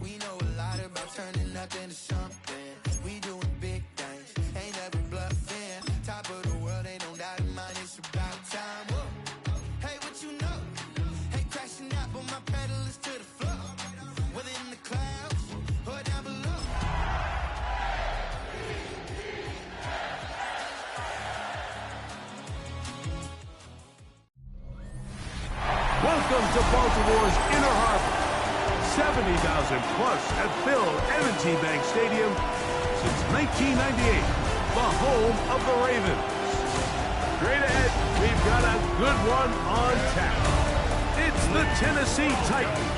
We know a lot about turning nothing to something. We doing big things, ain't never bluffing. Top of the world, ain't no doubt in mine, it's about time. Whoa. Hey, what you know? Hey, crashing out, but my pedal is to the floor. Whether in the clouds or down below. Welcome to Baltimore's Inner Harbor. 70,000 plus have filled M&T Bank Stadium since 1998, the home of the Ravens. Straight ahead, we've got a good one on tap. It's the Tennessee Titans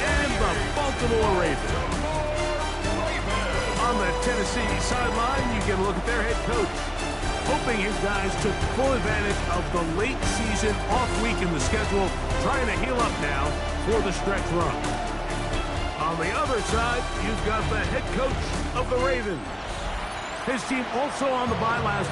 and the Baltimore Ravens. On the Tennessee sideline, you get a look at their head coach, hoping his guys took full advantage of the late season off week in the schedule, trying to heal up now for the stretch run. On the other side, you've got the head coach of the Ravens. His team also on the bye last.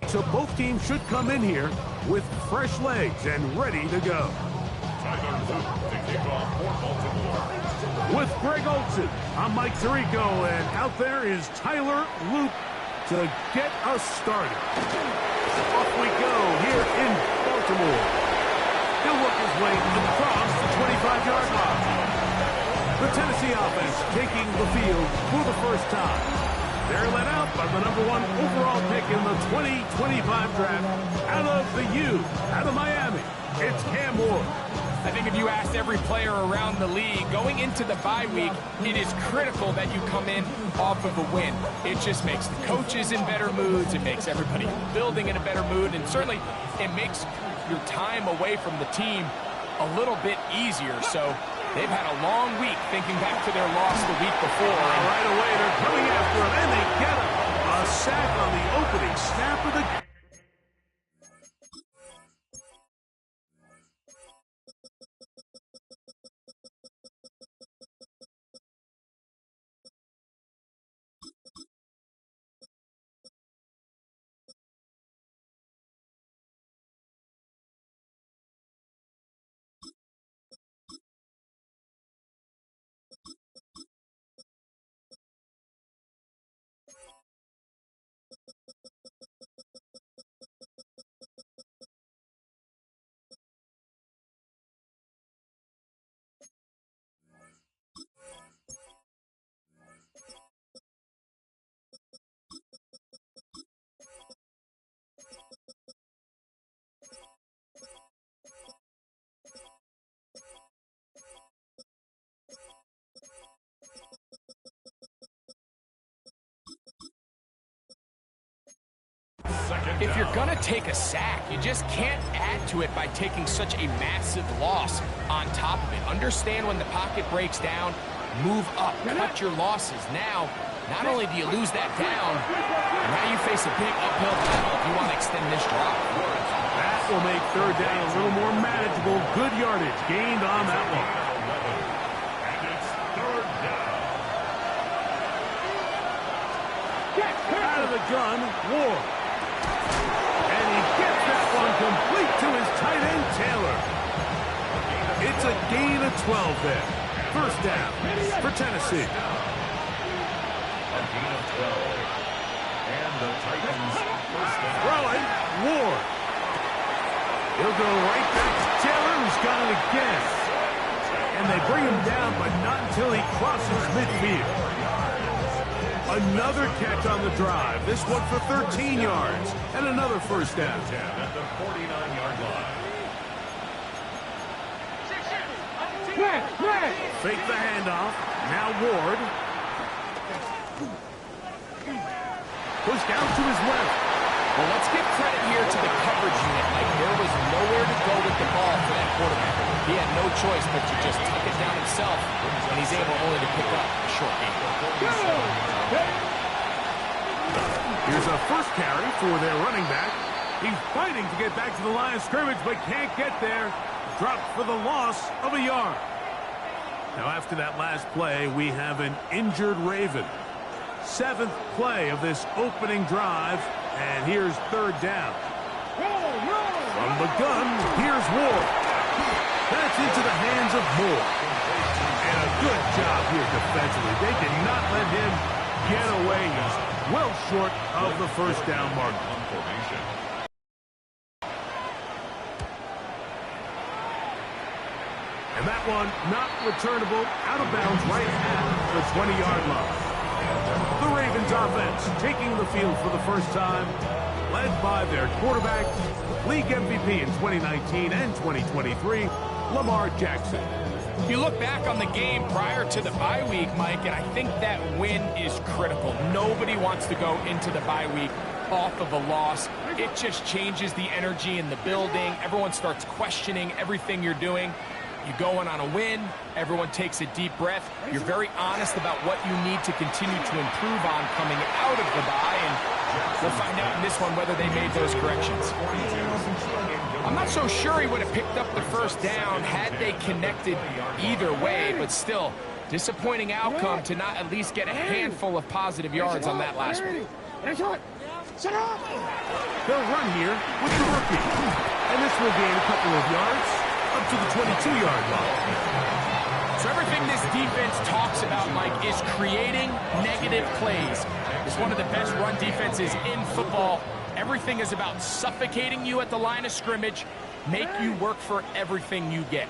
So both teams should come in here with fresh legs and ready to go. With Greg Olsen, I'm Mike Tirico, and out there is Tyler Loop to get us started. Off we go here in Baltimore. He'll work his way across the 25-yard line. The Tennessee offense taking the field for the first time. They're led out by the #1 overall pick in the 2025 draft out of the U, out of Miami. It's Cam Ward. I think if you asked every player around the league going into the bye week, it is critical that you come in off of a win. It just makes the coaches in better moods. It makes everybody in the building in a better mood. And certainly it makes your time away from the team a little bit easier. So they've had a long week thinking back to their loss the week before. And right away, they're coming after him, and they get him. A sack on the opening snap of the game. If you're going to take a sack, you just can't add to it by taking such a massive loss on top of it. Understand when the pocket breaks down, move up, cut your losses. Now, not only do you lose that down, now you face a big uphill battle if you want to extend this drive. That will make third down a little more manageable. Good yardage gained on that one. And it's third down. Out of the gun, Ward. And he gets that one complete to his tight end, Taylor. It's a gain of 12 there. First down for Tennessee. A gain of 12. And the Titans first down. Throwing, Ward. He'll go right back to Taylor, who's got it again. And they bring him down, but not until he crosses midfield. Another catch on the drive. This one for 13 yards. And another first down. At the 49-yard line. Fake the handoff. Now Ward. Pushed out to his left. Well, let's give credit here to the coverage unit. Like, there was nowhere to go with the ball for that quarterback. He had no choice but to just tuck it down himself, and he's able only to pick up a short gain. Here's a first carry for their running back. He's fighting to get back to the line of scrimmage, but can't get there. Dropped for the loss of a yard. Now, after that last play, we have an injured Raven. 7th play of this opening drive, and here's third down. From the gun, here's Ward. That's into the hands of Moore. And a good job here defensively. They did not let him get away. He's well short of the first down mark. And that one not returnable, out of bounds right at the 20-yard line. The Ravens offense taking the field for the first time, led by their quarterback, league MVP in 2019 and 2023, Lamar Jackson. You look back on the game prior to the bye week, Mike, and I think that win is critical. Nobody wants to go into the bye week off of a loss. It just changes the energy in the building. Everyone starts questioning everything you're doing. You go in on a win, everyone takes a deep breath. You're very honest about what you need to continue to improve on coming out of the bye, and we'll find out in this one whether they made those corrections. I'm not so sure he would have picked up the first down had they connected either way, but still, disappointing outcome to not at least get a handful of positive yards on that last one. They'll run here with the rookie, and this will gain a couple of yards up to the 22-yard line. So everything this defense talks about, Mike, is creating negative plays. It's one of the best run defenses in football. Everything is about suffocating you at the line of scrimmage, make you work for everything you get.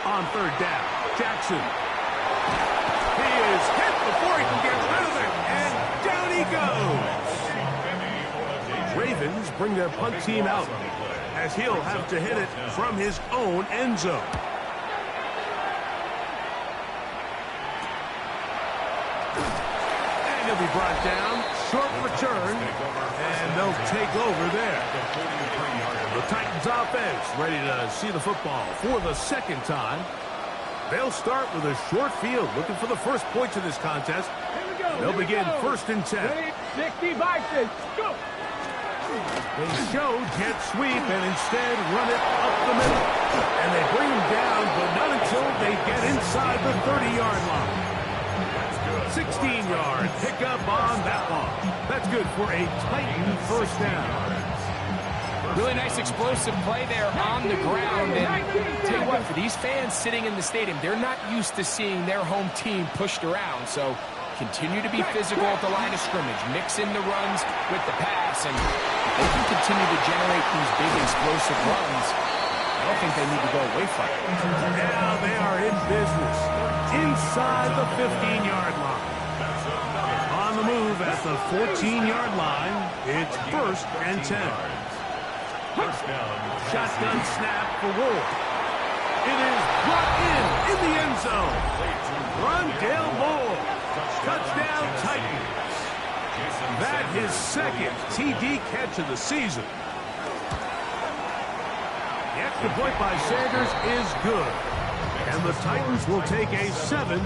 On third down, Jackson. He is hit before he can get rid of it, and down he goes. Ravens bring their punt team out as he'll have to hit it from his own end zone. And he'll be brought down, short return, and they'll take over there. The Titans offense ready to see the football for the second time. They'll start with a short field, looking for the first points in this contest. They'll begin 1st and 10. 60 Vikings, go! They show jet sweep and instead run it up the middle. And they bring him down, but not until they get inside the 30-yard line. 16-yard pickup on that one. That's good for a Titan first down. Really nice explosive play there on the ground. And tell you what, for these fans sitting in the stadium, they're not used to seeing their home team pushed around. So continue to be physical at the line of scrimmage. Mix in the runs with the pass. And if they can continue to generate these big explosive runs, I don't think they need to go away from it. Now they are in business inside the 15-yard line. On the move at the 14-yard line, it's 1st and 10. Shotgun snap for Ward. It is brought in the end zone. Rondale Moore. Touchdown Titans. That his second TD catch of the season. The extra point by Sanders is good. And the Titans will take a 7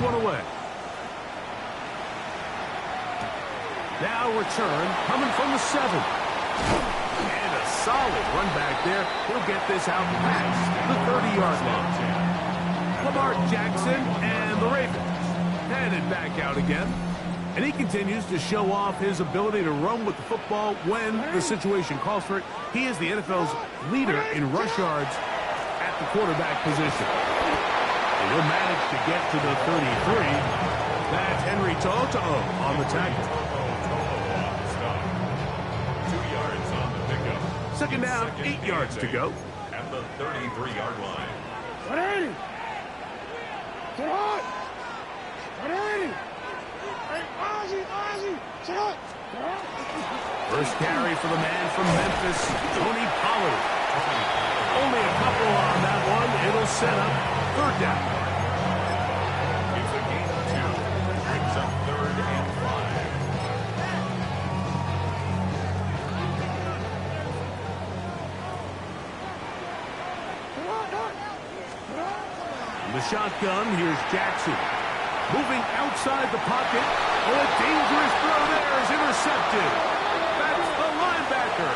one away. Now return, coming from the 7. And a solid run back there. He'll get this out past the 30-yard line. Lamar Jackson and the Ravens headed back out again. And he continues to show off his ability to run with the football when the situation calls for it. He is the NFL's leader in rush yards at the quarterback position. And he'll manage to get to the 33. That's Henry To'oTo'o on the tackle. 2 yards on the pickup. Second down, 8 yards to go. At the 33-yard line. 180. Sit hot. 180. Hey, Ozzie, sit hot. First carry for the man from Memphis, Tony Pollard. Only a couple on that one. It'll set up third down. It's a gain of 2. Brings up 3rd and 5. In the shotgun, here's Jackson. Moving outside the pocket. Oh, a dangerous throw there is intercepted. That's the linebacker.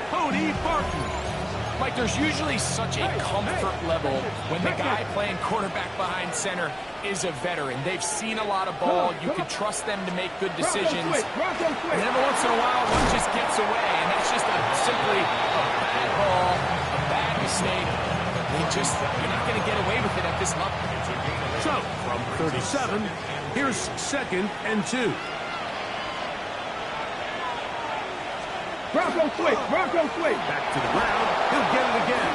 Cody Barton. Like, there's usually such a comfort level when the guy playing quarterback behind center is a veteran. They've seen a lot of ball. You can trust them to make good decisions. And every once in a while, one just gets away, and that's just simply a bad ball, a bad mistake. You're not going to get away with it at this level. So, from 37, here's 2nd and 2. Bronco switch. Back to the ground. He'll get it again.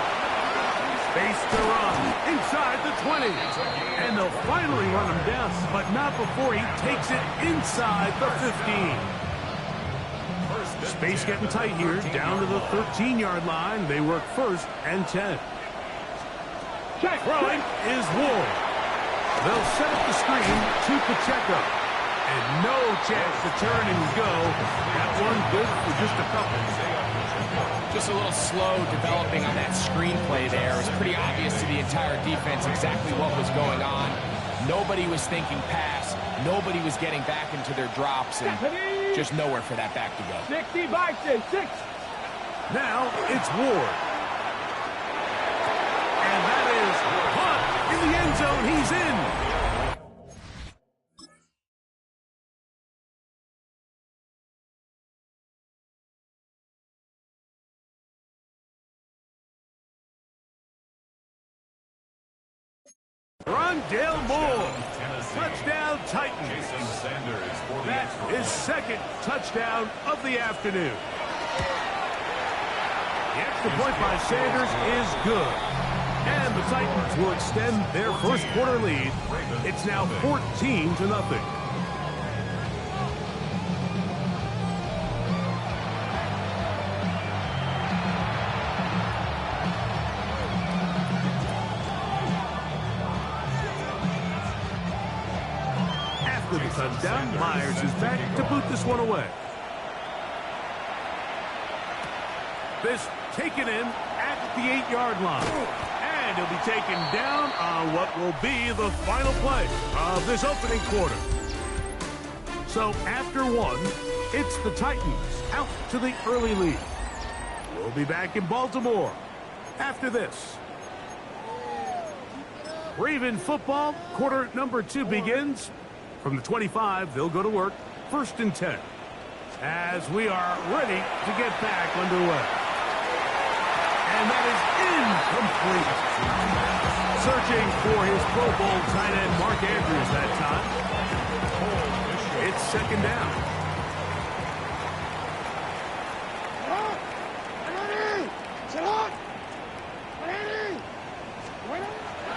Space to run. Inside the 20. And they'll finally run him down, but not before he takes it inside the 15. Space getting tight here. Down to the 13-yard line. They work 1st and 10. Throwing is Ward. They'll set up the screen to Pacheco. And no chance to turn and go. That one good for just a couple. Just a little slow developing on that screenplay there. It was pretty obvious to the entire defense exactly what was going on. Nobody was thinking pass. Nobody was getting back into their drops, and just nowhere for that back to go. 60 Vikings, 6. Now it's Ward. And that is Hunt in the end zone. He's in. Rondale Moore. Touchdown Titans. Jason Sanders for the That extra is 2nd touchdown of the afternoon. The extra point by Sanders is good. And the Titans will extend their first quarter lead. It's now 14-0. After the touchdown, Myers is back to boot this one away. This taken in at the 8-yard line. And he'll be taken down on what will be the final play of this opening quarter. So after one, it's the Titans out to the early lead. We'll be back in Baltimore after this. Raven football, quarter number 2 begins. From the 25, they'll go to work, 1st and 10. As we are ready to get back underway. And that is incomplete. Searching for his Pro Bowl tight end, Mark Andrews, that time. It's 2nd down.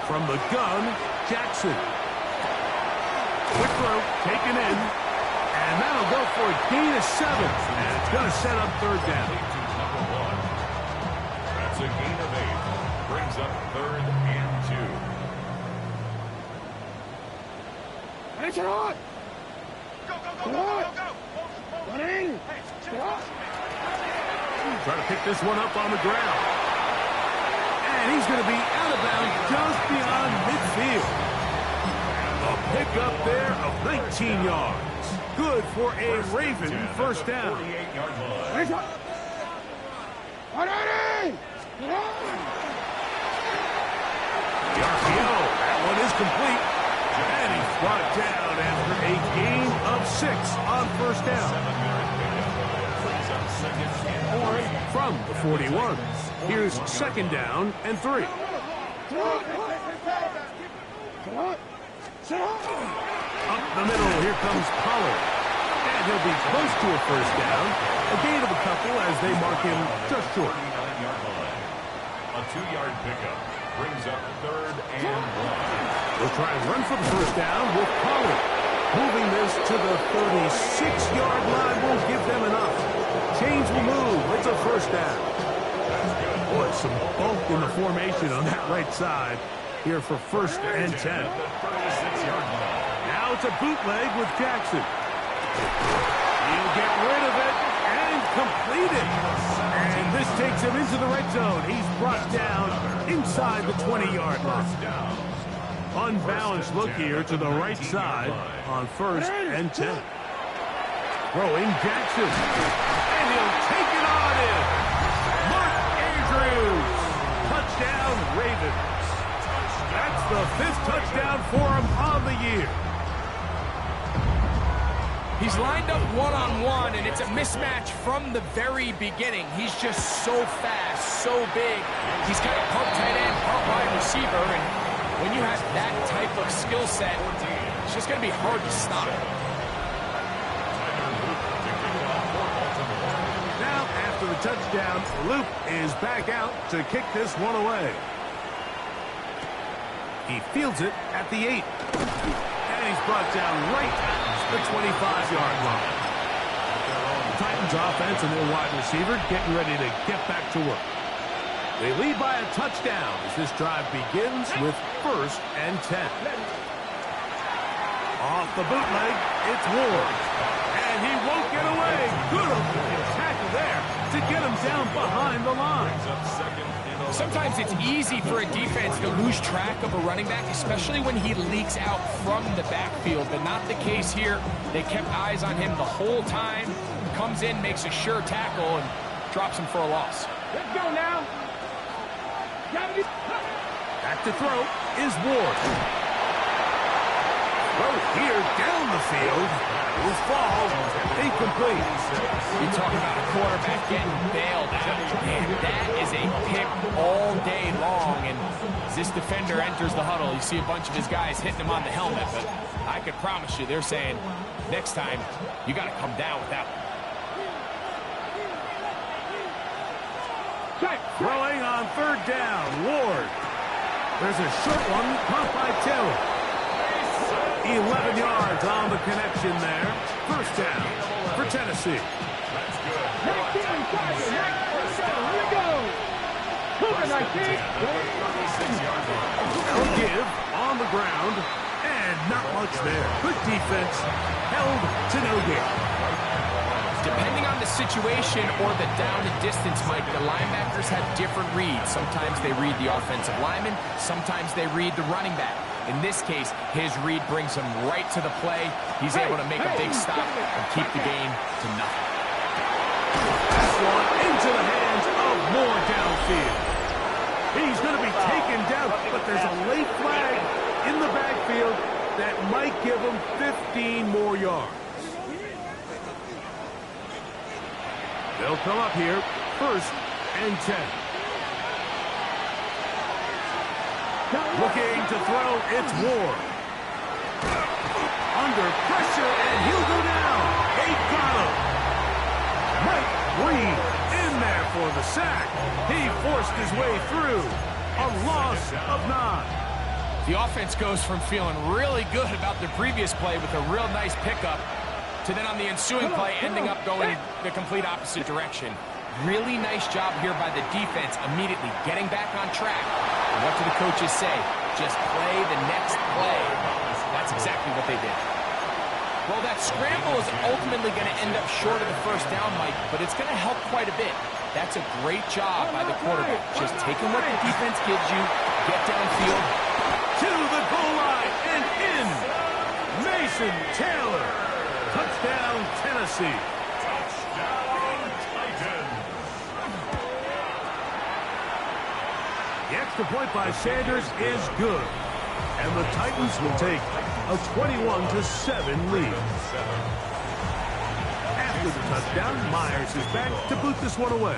From the gun, Jackson. Quick throw, taken in. And that'll go for a gain of 7. And it's going to set up 3rd down. That's a gain of 8. Brings up 3rd and 2. sit hard. Sit hard. 180. Sit hard. Trying to pick this one up on the ground. And he's going to be out of bounds just beyond midfield. A pickup there of 19 yards. Good for a Raven first down. 180. The RPO, that one is complete. And he's brought down after a gain of 6 on first down. From the 41, here's second down and 3. Sit hard. Sit hard. Up the middle, here comes Pollard. And he'll be close to a first down. A gain of a couple as they mark him just short. A 2-yard pickup brings up 3rd and 1. They'll try and run for the first down with Pollard. Moving this to the 36-yard line will give them enough. Chains will move. It's a first down. Boy, some bulk in the formation on that right side here for 1st and 10. Now it's a bootleg with Jackson. He'll get rid of it and complete it. And this takes him into the red zone. He's brought down inside the 20-yard line. Unbalanced look here to the right side on 1st and 10. Throwing Jackson. And he'll take it on in. Mark Andrews. Touchdown, Ravens. That's the 5th touchdown for him on the year. He's lined up one-on-one, and it's a mismatch from the very beginning. He's just so fast, so big. He's got a part tight end, part wide receiver, and when you have that type of skill set, it's just going to be hard to stop. Now, after the touchdown, Luke is back out to kick this one away. He fields it at the 8. And he's brought down right at the 25-yard line. The Titans offense and their wide receiver getting ready to get back to work. They lead by a touchdown as this drive begins with 1st and 10. Off the bootleg, it's Ward. And he won't get away. Good tackle there to get him down behind the line. Sometimes it's easy for a defense to lose track of a running back, especially when he leaks out from the backfield, but not the case here. They kept eyes on him the whole time. Comes in, makes a sure tackle, and drops him for a loss. Let's go now. Back to throw is Ward. Throw here down the field. Will fall. Incomplete. You talk about a quarterback getting bailed out. Man, that is a pick all day long. And as this defender enters the huddle, you see a bunch of his guys hitting him on the helmet. But I could promise you, they're saying, next time, you got to come down with that one. Throwing on 3rd down, Ward. There's a short one caught by Taylor. 11 yards on the connection there. First down for Tennessee. They'll give on the ground, and not much there. Good defense, held to no gain. Depending on the situation or the down and distance, Mike, the linebackers have different reads. Sometimes they read the offensive lineman. Sometimes they read the running back. In this case, his read brings him right to the play. He's able to make a big stop and keep the game to nothing. This one into the hands of Moore downfield. He's going to be taken down, but there's a late flag in the backfield that might give him 15 more yards. They'll come up here, 1st and 10. Looking to throw, it's Ward. Under pressure, and he'll go down. They got him. Mike Reed in there for the sack. He forced his way through. A loss of 9. The offense goes from feeling really good about their previous play with a real nice pickup to then on the ensuing play ending up going the complete opposite direction. Really nice job here by the defense immediately getting back on track. And what do the coaches say? Just play the next play. That's exactly what they did. Well, that scramble is ultimately going to end up short of the first down, Mike, but it's going to help quite a bit. That's a great job by the quarterback. Just taking what the defense gives you, get downfield. To the goal line and in. Mason Taylor. Touchdown, Tennessee. Touchdown, Titans. The extra point by Sanders is good. And the Titans will take a 21-7 lead. After the touchdown, Myers is back to boot this one away.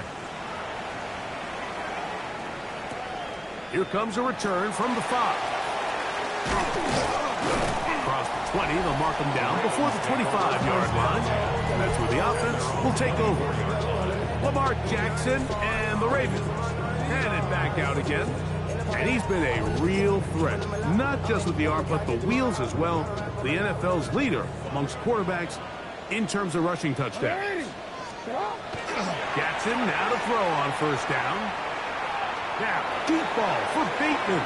Here comes a return from the 5. Across the 20, they'll mark him down before the 25-yard line. That's where the offense will take over. Lamar Jackson and the Ravens headed back out again. And he's been a real threat, not just with the arm, but the wheels as well. The NFL's leader amongst quarterbacks in terms of rushing touchdowns. Jackson now to throw on first down. Now, deep ball for Bateman.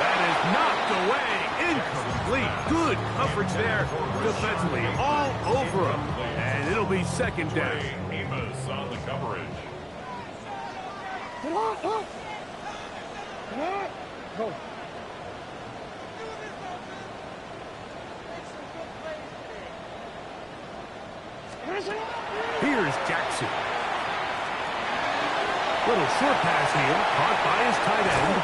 That is knocked away, incomplete. Good coverage there defensively, all over him. And it'll be second down. Amos on the coverage. Go. Here's Jackson. Little short pass here, caught by his tight end.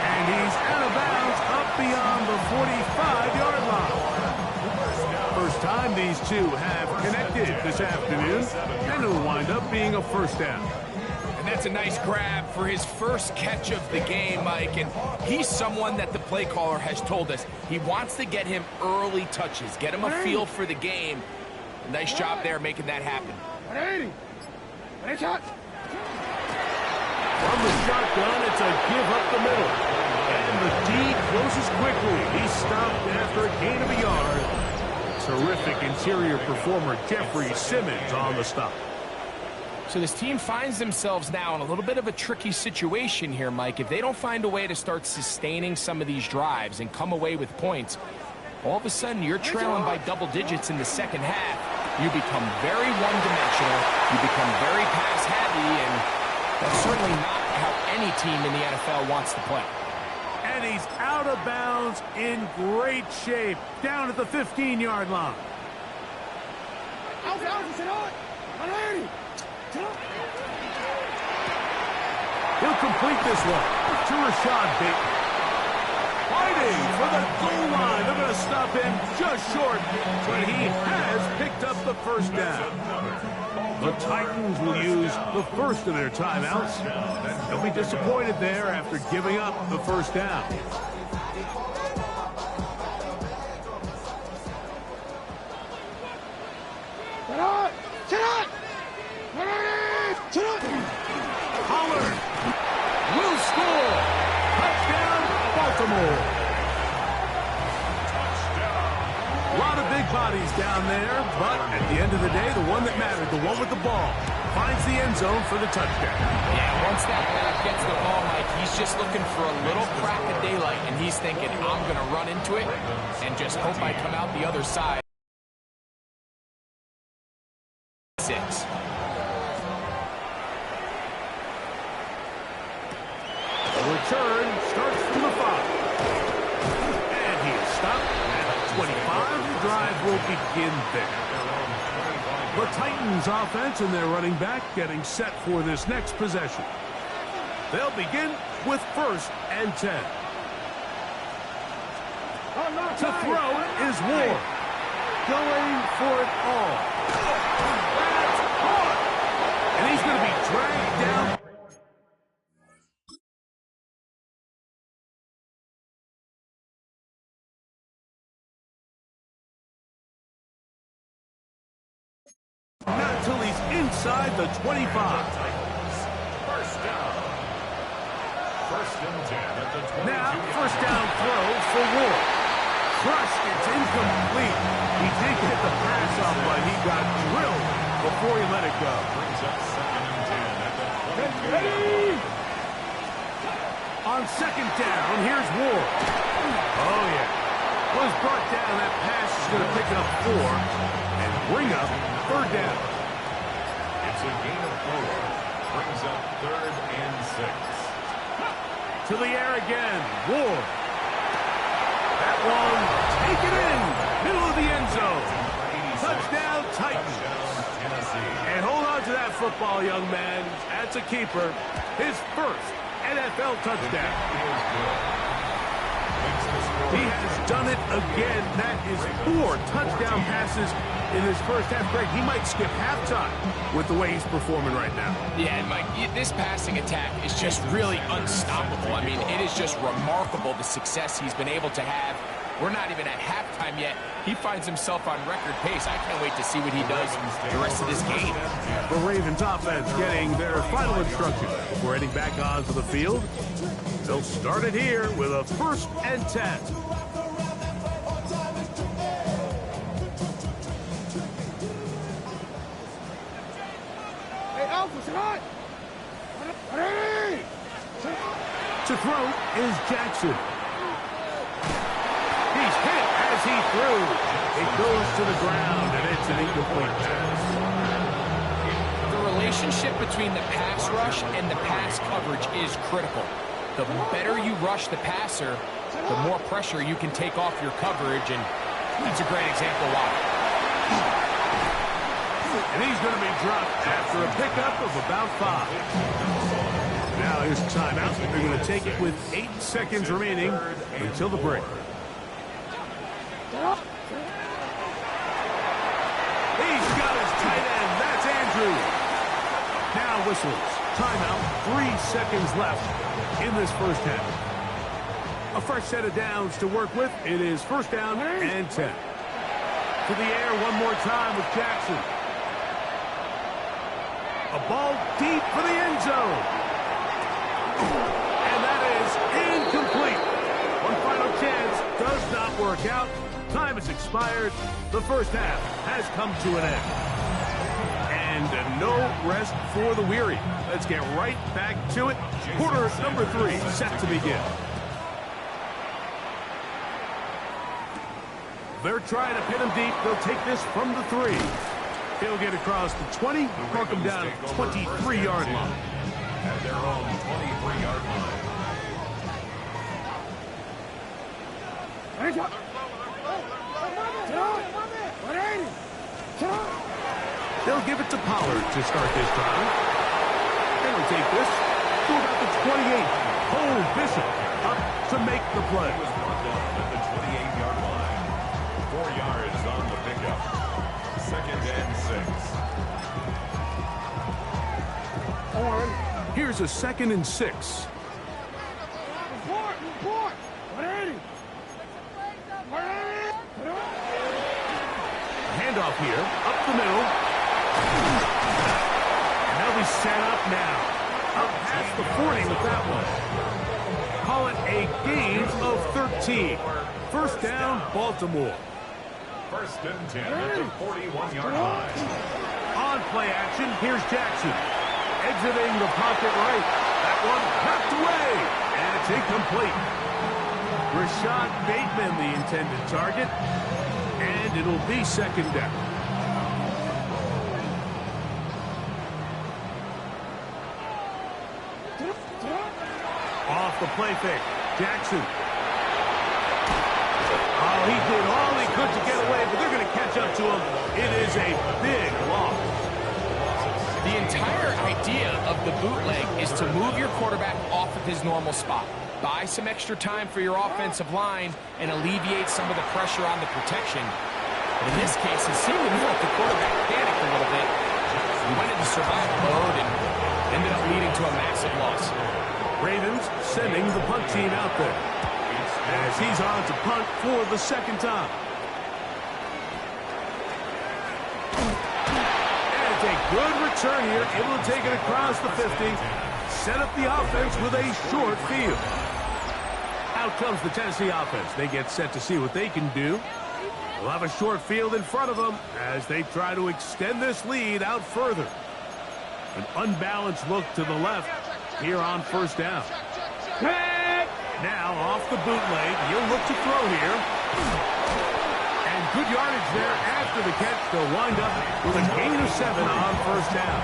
And he's out of bounds up beyond the 45-yard line. First time these two have connected this afternoon, and it'll wind up being a first down. And that's a nice grab for his first catch of the game, Mike. And he's someone that the play caller has told us he wants to get him early touches, get him a feel for the game. Nice job there making that happen. From the shotgun, it's a give up the middle. And the D closes quickly. He's stopped after a gain of a yard. Terrific interior performer Jeffrey Simmons on the stop. So this team finds themselves now in a little bit of a tricky situation here, Mike. If they don't find a way to start sustaining some of these drives and come away with points, all of a sudden you're trailing by double digits in the second half. You become very one-dimensional. You become very pass-heavy, and that's certainly not how any team in the NFL wants to play. And he's out of bounds in great shape, down at the 15-yard line. He'll complete this one to Rashad Bateman. Fighting for the goal line. They're going to stop him just short, but he has picked up the first down. The Titans will use the first of their timeouts. They'll be disappointed there after giving up the first down. Pollard will score. Touchdown, Baltimore. A lot of big bodies down there, but at the end of the day, the one that mattered, the one with the ball, finds the end zone for the touchdown. Yeah, once that back gets the ball, Mike, he's just looking for a little crack of daylight, and he's thinking, I'm going to run into it and just hope I come out the other side. 6. The return starts from the 5. And he is stopped at 25. The drive will begin there. The Titans offense and their running back getting set for this next possession. They'll begin with 1st and 10. To throw is Ward. Going for it all. That's caught. And he's going to be dragged down. Not until he's inside the 25. First down. 1st and 10 at the 22. Now, first down throw for Ward. Crushed, it's incomplete. He did get the pass off, but he got drilled before he let it go. Brings up 2nd and 10 at the 22. Ready? On second down, here's Ward. Oh, yeah. Was brought down. That pass is going to pick pick up 4 and bring up third down. It's a gain of 4. Brings up 3rd and 6. To the air again. Ward. That one, take it in. Middle of the end zone. Touchdown, Titans. And hold on to that football, young man. That's a keeper. His first NFL touchdown. He has done it again. That is 4 touchdown passes in his first half. Greg, he might skip halftime with the way he's performing right now. Yeah, and Mike, this passing attack is just really unstoppable. I mean, it is just remarkable the success he's been able to have. We're not even at halftime yet. He finds himself on record pace. I can't wait to see what he does the rest of this game. The Ravens offense getting their final instructions before heading back onto the field. They'll start it here with a 1st and 10. Hey, Alpha, sit hot. Ready? To throw is Jackson. He's hit as he threw. It goes to the ground, and it's an incomplete pass. The relationship between the pass rush and the pass coverage is critical. The better you rush the passer, the more pressure you can take off your coverage, and that's a great example why. And he's going to be dropped after a pickup of about 5. Now here's a timeout. They're going to take it with 8 seconds remaining until the break. He's got his tight end. That's Andrews. Now whistles. Timeout. 3 seconds left in this first half. A fresh set of downs to work with. It is 1st down and 10. To the air one more time with Jackson. A ball deep for the end zone. And that is incomplete. One final chance does not work out. Time has expired. The first half has come to an end. And no rest for the weary. Let's get right back to it. Quarter number 3 set to begin. They're trying to pin him deep. They'll take this from the 3. He'll get across the 20, mark him down at 23-yard line. At their own 23-yard line. They'll give it to Pollard to start this drive. And we'll take this to about the 28. Cole Bishop up to make the play. He was brought down at the 28-yard line. 4 yards on the pickup. 2nd and 6. Here's a 2nd and 6. Report. Ready? Handoff here, up the middle. And they'll be set up now. Up past the 40 with that one. Call it a gain of 13. 1st down, Baltimore. 1st and 10 at the 41-yard line. On play action, here's Jackson. Exiting the pocket right. That one knocked away. And it's incomplete. Rashad Bateman, the intended target. And it'll be 2nd down. Off the play fake. Jackson. Oh, he did all he could to get away, but they're going to catch up to him. It is a big loss. The entire idea of the bootleg is to move your quarterback off of his normal spot. Buy some extra time for your offensive line and alleviate some of the pressure on the protection. But in this case, it seemed to me like the quarterback panicked a little bit. He went into survival mode and ended up leading to a massive loss. Ravens sending the punt team out there as he's on to punt for the 2nd time. And it's a good return here, able to take it across the 50, set up the offense with a short field. Out comes the Tennessee offense. They get set to see what they can do. They'll have a short field in front of them as they try to extend this lead out further. An unbalanced look to the left here on 1st down. Now off the bootleg, he'll look to throw here. And Good yardage there after the catch. They'll wind up with a gain of 7 on first down.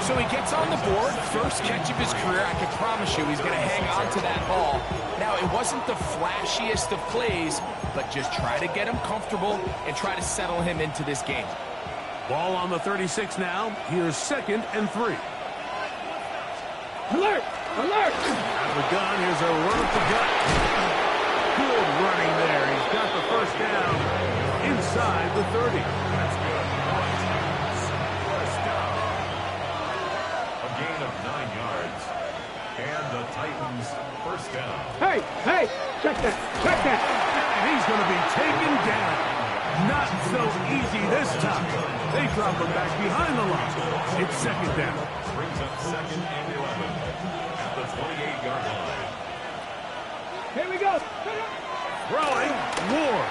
So he gets on the board, first catch of his career. I can promise you he's going to hang on to that ball. Now, it wasn't the flashiest of plays, but just try to get him comfortable and try to settle him into this game. Ball on the 36 now. Here's 2nd and 3. Alert! Alert! Out of the gun, here's a run up the gut. Good running there. He's got the first down inside the 30. That's good. First down. A gain of 9 yards. And the Titans first down. Hey! Hey! Check that! Check that! And he's going to be taken down. Not so easy this time. They drop him back behind the line. It's 2nd down. Brings up 2nd and 11 at the 28-yard line. Here we go! Throwing, Ward.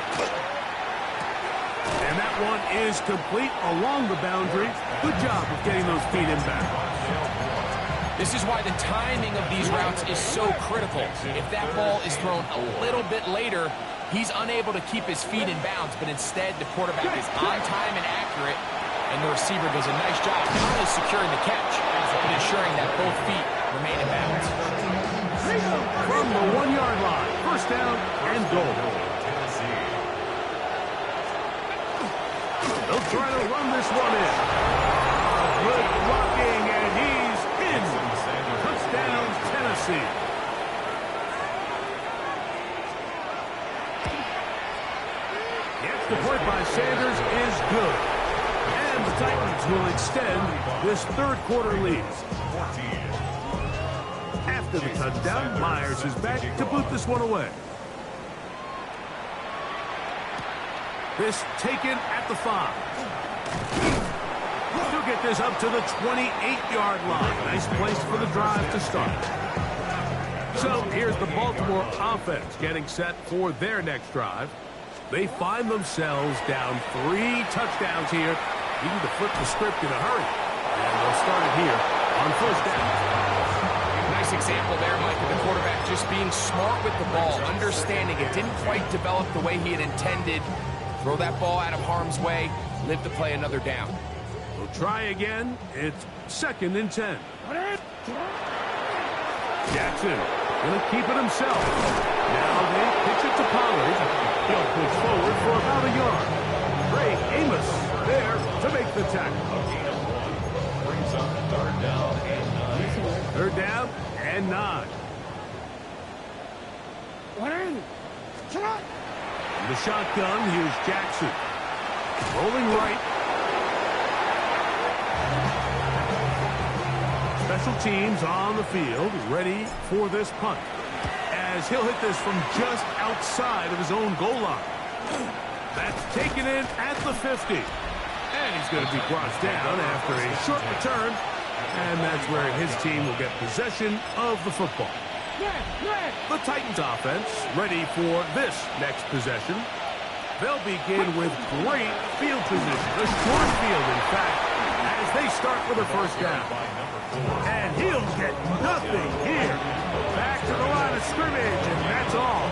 And that one is complete along the boundary. Good job of getting those feet in back. This is why the timing of these routes is so critical. If that ball is thrown a little bit later, he's unable to keep his feet in bounds, but instead the quarterback is on time and accurate, and the receiver does a nice job not only securing the catch, but ensuring that both feet remain in bounds. From the 1-yard line, first down and goal. They'll try to run this one in. Good blocking, and he's in. Touchdown, Tennessee. The point by Sanders is good. And the Titans will extend this third-quarter lead. After the touchdown, Myers is back to boot this one away. This taken at the 5. He'll get this up to the 28-yard line. Nice place for the drive to start. So here's the Baltimore offense getting set for their next drive. They find themselves down 3 touchdowns here, needing to flip the script in a hurry. And they'll start it here on first down. Nice example there, Mike, of the quarterback just being smart with the ball, understanding it didn't quite develop the way he had intended. Throw that ball out of harm's way, live to play another down. We'll try again. It's 2nd and 10. Jackson going to keep it himself. Now they pitch it to Pollard. He'll push forward for about a yard. Ray Amos there to make the tackle. Brings up 3rd down and 9. 3rd down and 9. In the shotgun, here's Jackson. Rolling right. Special teams on the field, ready for this punt. As he'll hit this from just outside of his own goal line. That's taken in at the 50. And he's going to be brought down after a short return. And that's where his team will get possession of the football. The Titans offense ready for this next possession. They'll begin with great field position. A short field, in fact, as they start with a first down. And he'll get nothing here. Back to the line of scrimmage, and that's all.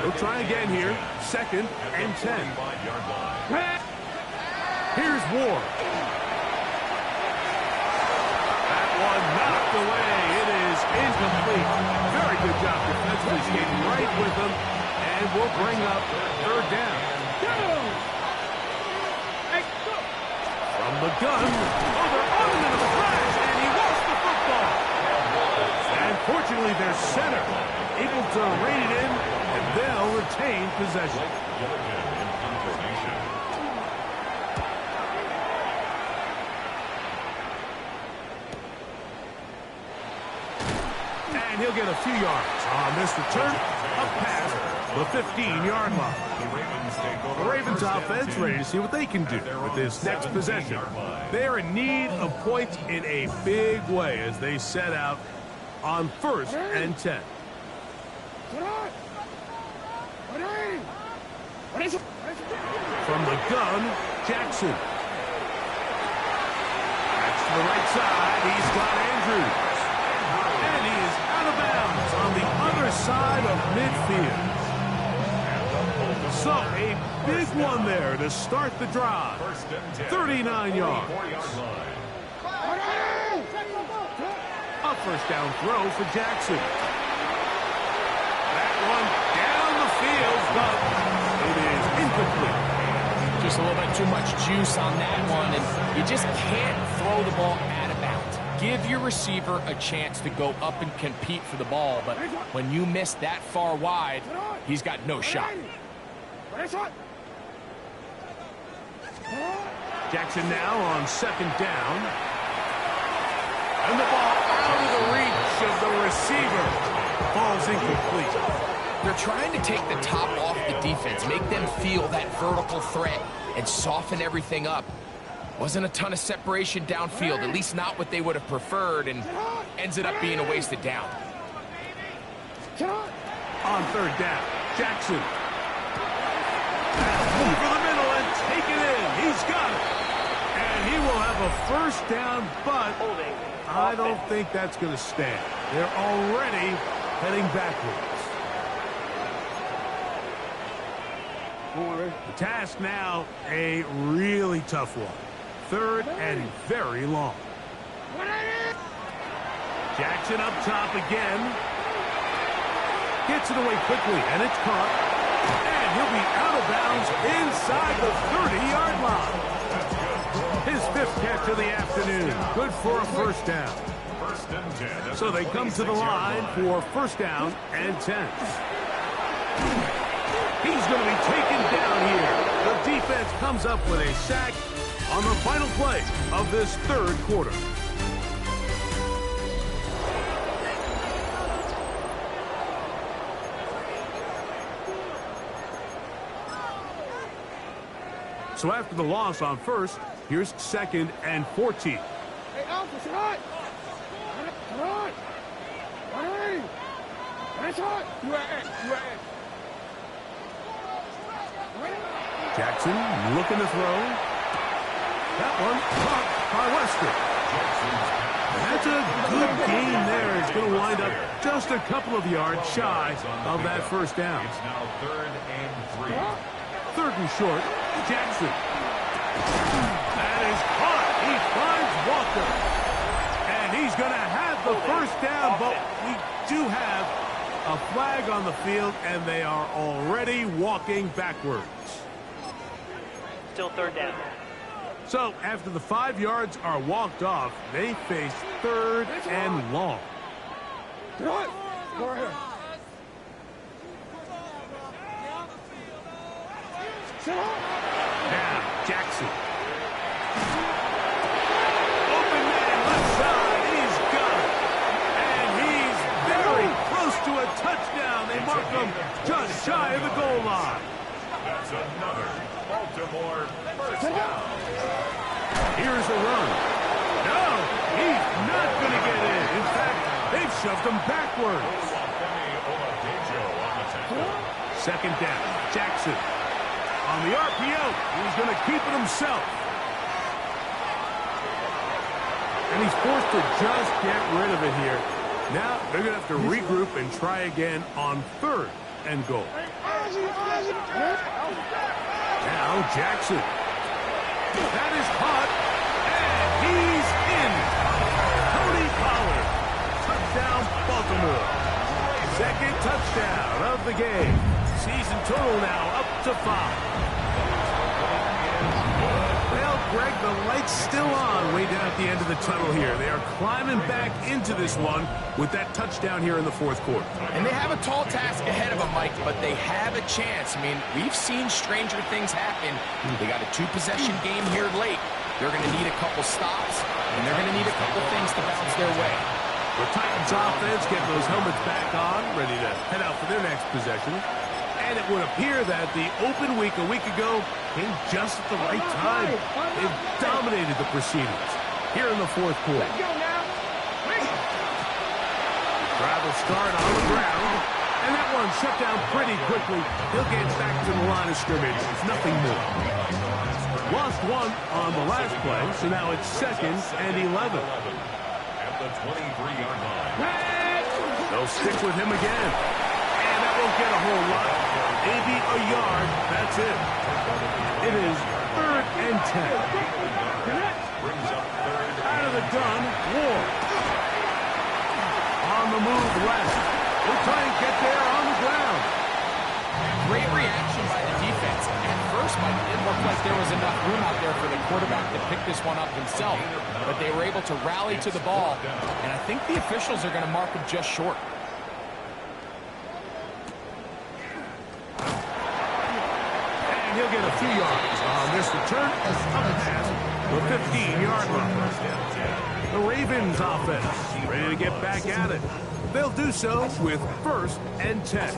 They'll try again here. 2nd and 10. Here's Ward. That one knocked away. It is incomplete. Very good job defensively skating right with them. And we'll bring up 3rd down. From the gun. Oh, they're on him into the flash, and he lost the football. And fortunately, their center able to rein it in, and they'll retain possession. And he'll get a few yards on this return, up past the 15-yard line. The Ravens offense ready to see what they can do with this next possession. They're in need of points in a big way as they set out on 1st and 10. From the gun, Jackson. That's to the right side. He's got Andrews. And he is out of bounds on the other side of midfield. So a big one there to start the drive. 39 yards. A first down throw for Jackson. That one down the field, but it is incomplete. Just a little bit too much juice on that one, and you just can't throw the ball out of bounds. Give your receiver a chance to go up and compete for the ball, but when you miss that far wide, he's got no shot. Jackson now on second down. And the ball out of the reach of the receiver. Ball's incomplete. They're trying to take the top off the defense, make them feel that vertical threat, and soften everything up. Wasn't a ton of separation downfield, at least not what they would have preferred, and ends it up being a wasted down. On third down, Jackson. Over the middle and take it in. He's got it. And he will have a first down, but I don't think that's going to stand. They're already heading backwards. The task now, a really tough one. Third and very long. Jackson up top again. Gets it away quickly, and it's caught. And he'll be out of bounds inside the 30-yard line. His fifth catch of the afternoon. Good for a first down. So they come to the line for first down and 10. He's going to be taken down here. The defense comes up with a sack on the final play of this third quarter. So after the loss on first, here's second and 14. Hey, Alpha, sit on! Sit on! Hey! That's hot! You are in. Jackson looking to throw. That one caught by Wester. That's a good gain there. It's going to wind up just a couple of yards shy of that first down. It's now 3rd and 3. Third and short, Jackson. That is caught. He finds Walker. And he's going to have the first down, but we do have a flag on the field, and they are already walking backwards. Still third down. So after the 5 yards are walked off, they face third and long. Go ahead. Now, Jackson. Open man, left side. He's got it. And he's very close to a touchdown. They mark him just shy of the goal line. That's another Baltimore first down. Here's a run. No, he's not going to get in. In fact, they've shoved him backwards. Second down, Jackson. On the RPO, he's going to keep it himself. And he's forced to just get rid of it here. Now they're going to have to regroup and try again on third and goal. Now Jackson. That is caught. And he's in. Tony Pollard. Touchdown, Baltimore. Second touchdown of the game. Season total now up to 5. Well, Greg, the light's still on way down at the end of the tunnel here. They are climbing back into this one with that touchdown here in the fourth quarter. And they have a tall task ahead of them, Mike, but they have a chance. I mean, we've seen stranger things happen. They got a 2-possession game here late. They're going to need a couple stops, and they're going to need a couple things to bounce their way. The Titans offense getting those helmets back on, ready to head out for their next possession. And it would appear that the open week a week ago came just at the right time. They've dominated the proceedings here in the fourth quarter. Drive will start on the ground. And that one shut down pretty quickly. He'll get back to the line of scrimmage. It's nothing more. Lost one on the last play, so now it's second and 11. At the 23-yard line. They'll stick with him again. And that won't get a whole lot. Maybe a yard. That's it. It is 3rd and 10. Brings up third. Out of the gun, Ward. On the move left. We'll try and get there on the ground. Great reaction by the defense. At first, Mike, it looked like there was enough room out there for the quarterback to pick this one up himself, but they were able to rally to the ball, and I think the officials are going to mark him just short. And he'll get a few yards on this return as up past the 15-yard line. The Ravens offense ready to get back at it. They'll do so with 1st and 10.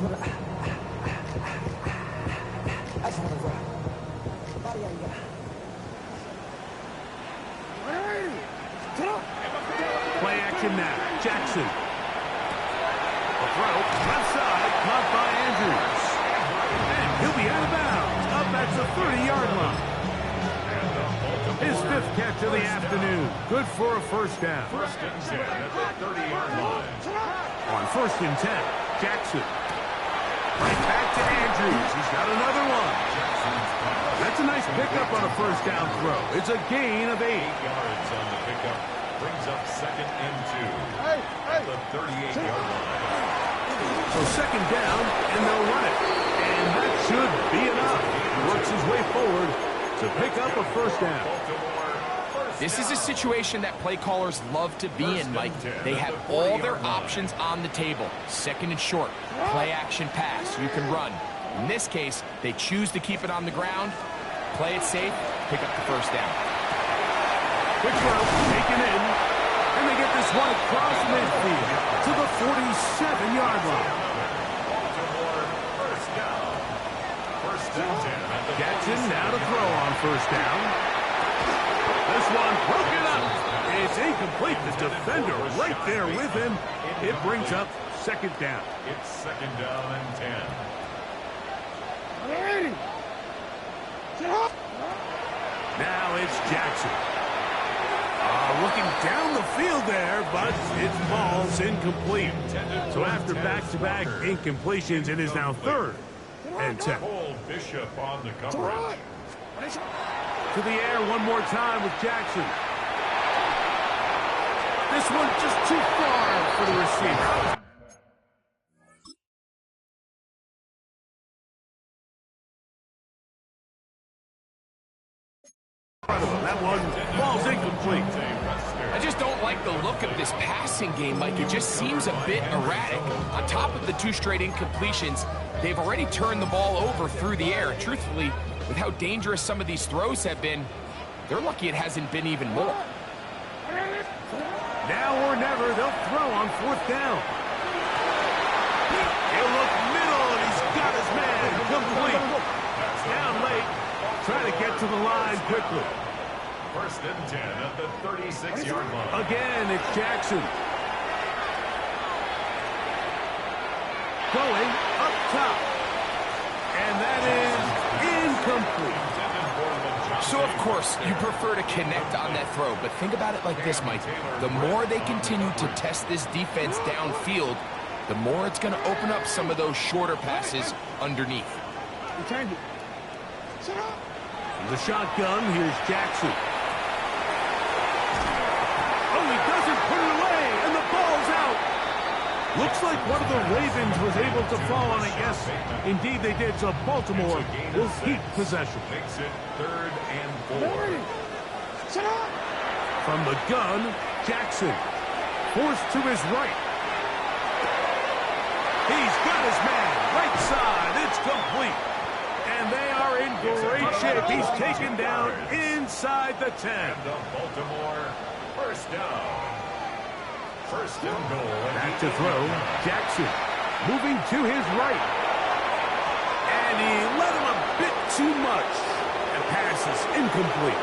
Play action now. Jackson. A throw. Left side. Caught by Andrews. And he'll be out of bounds. Up at the 30-yard line. His 5th catch of the afternoon. Good for a 1st down. 1st and 10 at the 30-yard line. On 1st and 10, Jackson. Right back to Andrews. He's got another one. That's a nice pickup on a 1st down throw. It's a gain of 8. 8 yards on the pickup. Brings up 2nd and 2 at the 38-yard line. So 2nd down, and they'll run it. And that should be enough. He works his way forward to pick up a 1st down. This is a situation that play callers love to be in, Mike. They have all their options on the table. 2nd and short, play action pass, you can run. In this case, they choose to keep it on the ground, play it safe, pick up the 1st down. Quick throw, taken in, and they get this one across midfield to the 47-yard line. Baltimore, 1st down. 1st and 10 at the Jackson now to throw on 1st down. This one broken up. It's incomplete. The defender right there with him. It brings up 2nd down. It's 2nd down and 10. Now it's Jackson. Looking down the field there, but its ball's incomplete. So after back-to-back incompletions, it is now 3rd and 10. Cole Bishop on the coverage. To the air one more time with Jackson. This one just too far for the receiver. That one falls incomplete. I just don't like the look of this passing game, Mike. It just seems a bit erratic. On top of the 2 straight incompletions, they've already turned the ball over through the air. Truthfully, with how dangerous some of these throws have been, they're lucky it hasn't been even more. Now or never, they'll throw on 4th down. He'll look middle, and he's got his man complete. Down late, trying to get to the line quickly. 1st and 10 at the 36-yard line. Again, it's Jackson. Going up top. And that is incomplete. So, of course, you prefer to connect on that throw, but think about it like this, Mike. The more they continue to test this defense downfield, the more it's going to open up some of those shorter passes underneath. From the shotgun, here's Jackson. Oh, he doesn't put it away, and the ball's out. Looks like one of the Ravens was able to fall on it. Yes, indeed they did. So Baltimore will keep possession. Makes it 3rd and 4. From the gun, Jackson. Forced to his right. He's got his man. Right side. It's complete. And they are in great shape. He's taken down inside the 10. And the Baltimore 1st down. 1st and goal. Back to throw. Jackson moving to his right. And he let him a bit too much. The pass is incomplete.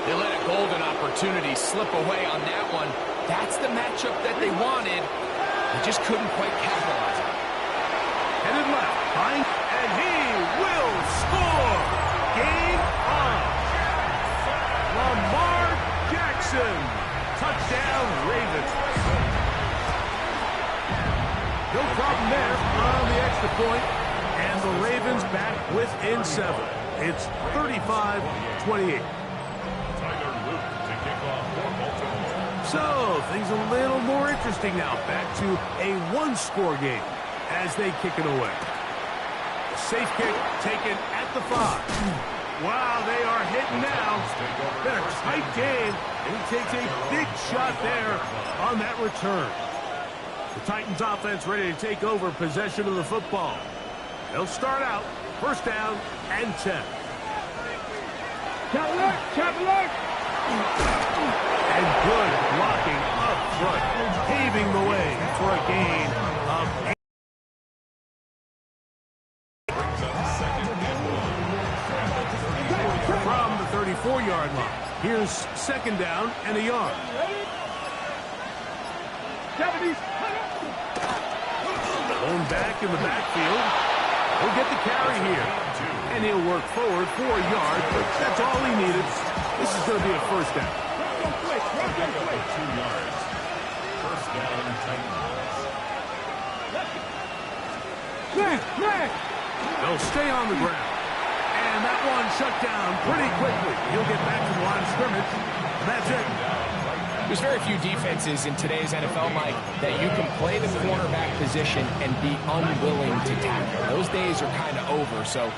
They let a golden opportunity slip away on that one. That's the matchup that they wanted. They just couldn't quite capitalize on it. Headed left. And he will score. Game on. Lamar Jackson. Touchdown, Ravens. No problem there on the and 7. It's 35-28. Tyler Luke to kick off for Baltimore. So, things a little more interesting now. Back to a one-score game as they kick it away. A safe kick taken at the 5. Wow, they are hitting now. Been a tight game, and he takes a big shot there on that return. The Titans offense ready to take over possession of the football. They'll start out first down and 10. Chapel. And good blocking up front, paving the way for a gain of 8. From the 34-yard line. Here's second down and a yard. Going back in the backfield. He'll get the carry here. And he'll work forward for a yard, but that's all he needed. This is going to be a first down. 2 yards. First down, Titans. They'll stay on the ground. And that one shut down pretty quickly. He'll get back to the line of scrimmage. And that's it. There's very few defenses in today's NFL, Mike, that you can play the cornerback position and be unwilling to tackle. Those days are kind of over, so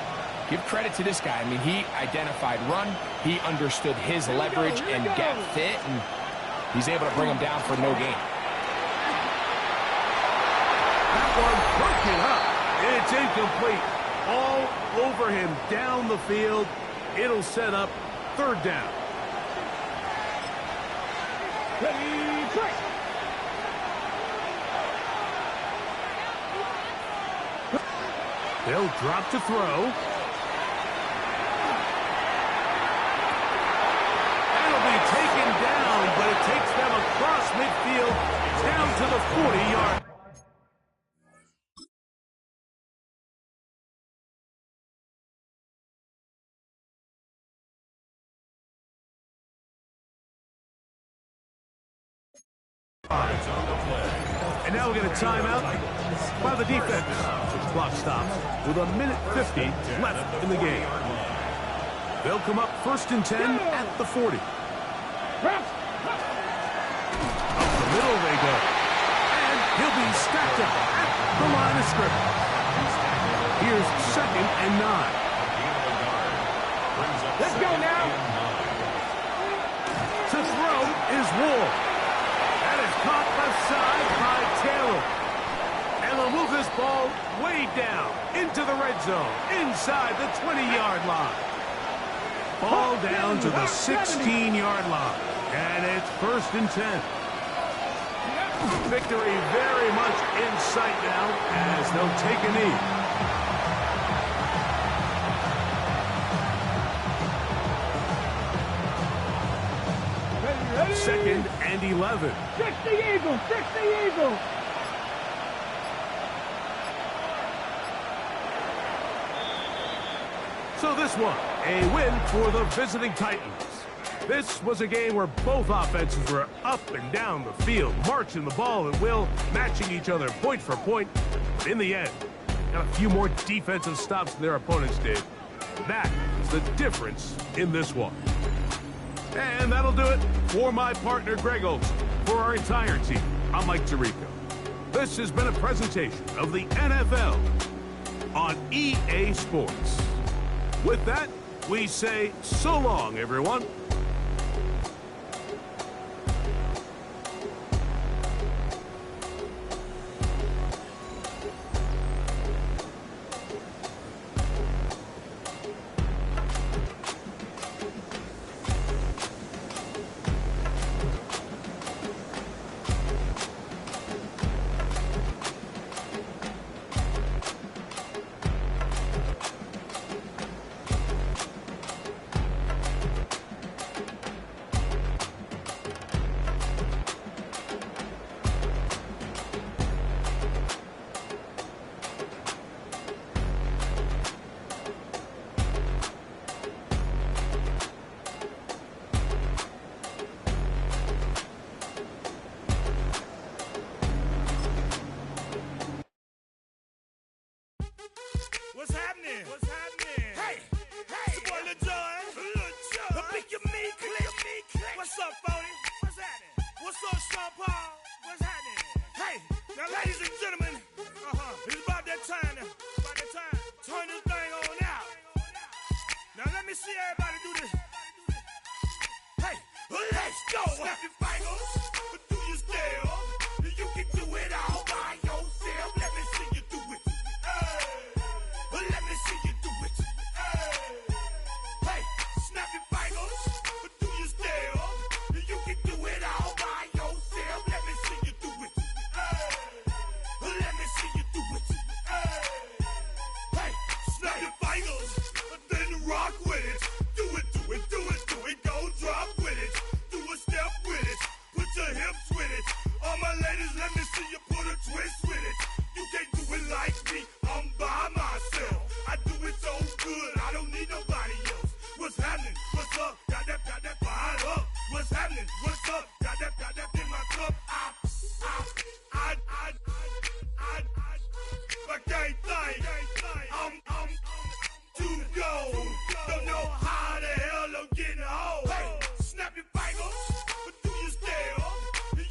give credit to this guy. I mean, he identified run, he understood his leverage and gap fit, and he's able to bring him down for no gain. That one broken up. It's incomplete. All over him down the field. It'll set up third down. They'll drop to throw. That'll be taken down, but it takes them across midfield down to the 40-yard. And now we'll get a timeout by the defense. Clock stops with 1:50 left in the game. They'll come up first and 10 at the 40. Up the middle they go. And he'll be stacked up at the line of scrimmage. Here's second and 9. Let's go now. To throw is Ward. That is caught left side by Taylor. And they'll move this ball way down into the red zone, inside the 20-yard line. Ball down to the 16-yard line. And it's first and 10. Victory very much in sight now as they'll take a knee. Second and 11. 60 Eagles. So this one, a win for the visiting Titans. This was a game where both offenses were up and down the field, marching the ball at will, matching each other point for point. But in the end, got a few more defensive stops than their opponents did. That is the difference in this one. And that'll do it for my partner, Greg Olsen. For our entire team, I'm Mike Tirico. This has been a presentation of the NFL on EA Sports. With that, we say so long, everyone. Now let me see everybody do this. Hey, let's go. Snap your fingers, do you still? You can do it all by yourself. Let me see you do it. Hey, let me see you do it. Hey, snap your fingers, do you still? You can do it all by yourself. Let me see you do it. Let me see you do it. Hey, snap your fingers, then rock with it. Do it, do it, do it, do it. Go drop with it. Do a step with it. Put your hips with it. All my ladies, let me see you put a twist with it. You can't do it like me. I'm by myself. I do it so good. I don't need nobody else. What's happening? What's up? Got that fired up. What's happening? What's up? Got that in my cup. I can't think. I'm too go. Don't know how the hell I'm getting home. Hey, snap your fingers, but do you still?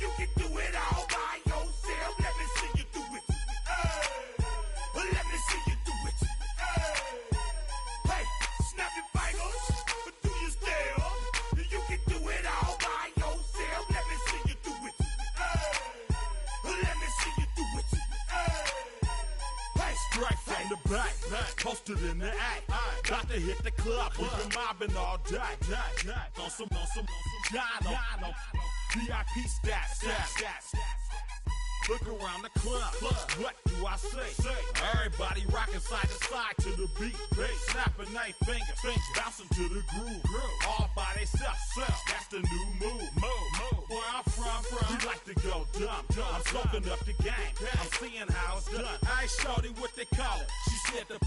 You can do it all by yourself. Let me see you do it. Let me see you do it. Hey, snap your fingers, but do you still? You can do it all by yourself. Let me see you do it. Let me see you do it. Hey, Straight from the back, posted in the act. Got to hit the club, we've been mobbing all day. On some Jono, VIP stats. Look around the club, what do I say? Everybody rocking side to side to the beat. Snapping they fingers, bouncing to the groove. All by themselves, that's the new move. Where I'm from, we like to go dumb. I'm soaking up the game, I'm seeing how it's done. I ain't shorty what they call it. She said the